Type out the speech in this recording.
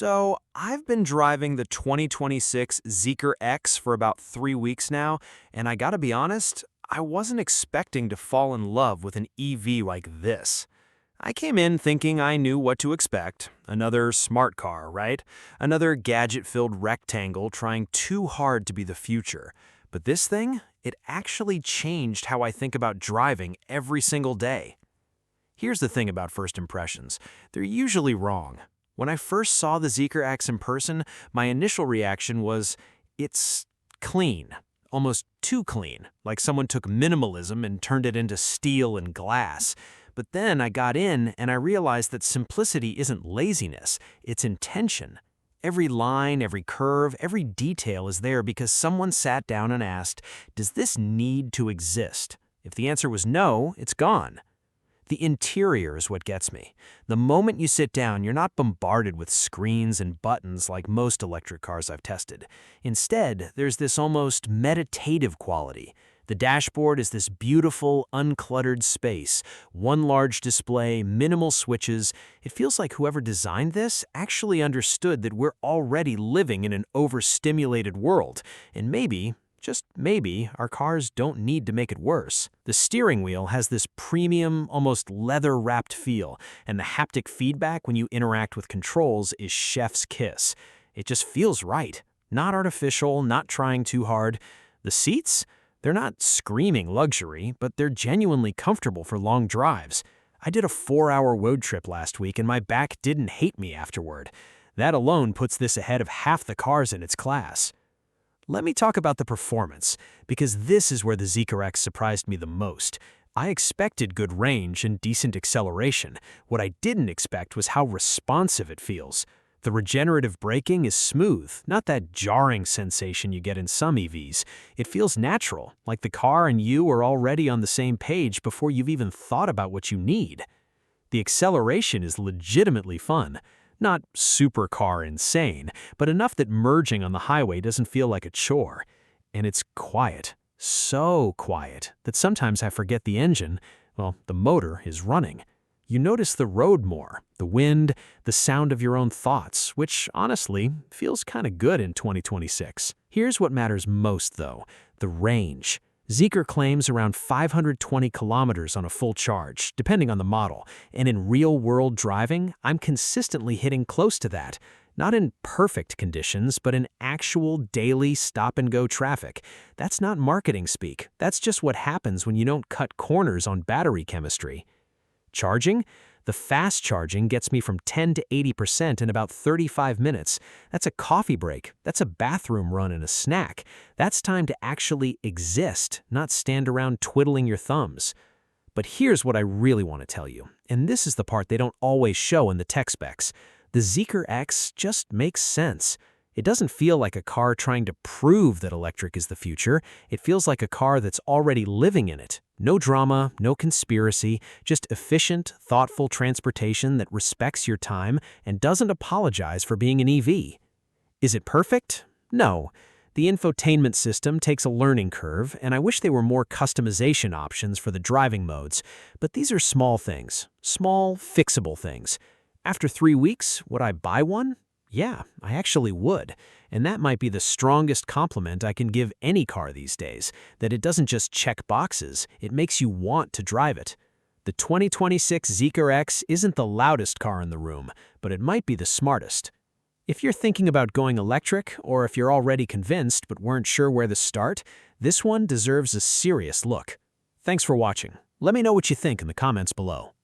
So, I've been driving the 2026 Zeekr X for about 3 weeks now, and I gotta be honest, I wasn't expecting to fall in love with an EV like this. I came in thinking I knew what to expect. Another smart car, right? Another gadget-filled rectangle trying too hard to be the future. But this thing, it actually changed how I think about driving every single day. Here's the thing about first impressions. They're usually wrong. When I first saw the Zeekr X in person, my initial reaction was, it's clean. Almost too clean, like someone took minimalism and turned it into steel and glass. But then I got in and I realized that simplicity isn't laziness, it's intention. Every line, every curve, every detail is there because someone sat down and asked, does this need to exist? If the answer was no, it's gone. The interior is what gets me. The moment you sit down, you're not bombarded with screens and buttons like most electric cars I've tested. Instead, there's this almost meditative quality. The dashboard is this beautiful, uncluttered space. One large display, minimal switches. It feels like whoever designed this actually understood that we're already living in an overstimulated world, and maybe, just maybe, our cars don't need to make it worse. The steering wheel has this premium, almost leather-wrapped feel, and the haptic feedback when you interact with controls is chef's kiss. It just feels right. Not artificial, not trying too hard. The seats? They're not screaming luxury, but they're genuinely comfortable for long drives. I did a 4-hour road trip last week and my back didn't hate me afterward. That alone puts this ahead of half the cars in its class. Let me talk about the performance, because this is where the Zeekr X surprised me the most. I expected good range and decent acceleration. What I didn't expect was how responsive it feels. The regenerative braking is smooth, not that jarring sensation you get in some EVs. It feels natural, like the car and you are already on the same page before you've even thought about what you need. The acceleration is legitimately fun. Not supercar insane, but enough that merging on the highway doesn't feel like a chore. And it's quiet, so quiet, that sometimes I forget the engine, well, the motor is running. You notice the road more, the wind, the sound of your own thoughts, which, honestly, feels kinda good in 2026. Here's what matters most, though, the range. Zeekr claims around 520 kilometers on a full charge, depending on the model, and in real-world driving, I'm consistently hitting close to that. Not in perfect conditions, but in actual daily stop-and-go traffic. That's not marketing speak. That's just what happens when you don't cut corners on battery chemistry. Charging? The fast charging gets me from 10 to 80% in about 35 minutes. That's a coffee break. That's a bathroom run and a snack. That's time to actually exist, not stand around twiddling your thumbs. But here's what I really want to tell you, and this is the part they don't always show in the tech specs. The Zeekr X just makes sense. It doesn't feel like a car trying to prove that electric is the future. It feels like a car that's already living in it. No drama, no conspiracy, just efficient, thoughtful transportation that respects your time and doesn't apologize for being an EV. Is it perfect? No. The infotainment system takes a learning curve, and I wish there were more customization options for the driving modes. But these are small things. Small, fixable things. After 3 weeks, would I buy one? Yeah, I actually would. And that might be the strongest compliment I can give any car these days, that it doesn't just check boxes, it makes you want to drive it. The 2026 Zeekr X isn't the loudest car in the room, but it might be the smartest. If you're thinking about going electric, or if you're already convinced but weren't sure where to start, this one deserves a serious look. Thanks for watching. Let me know what you think in the comments below.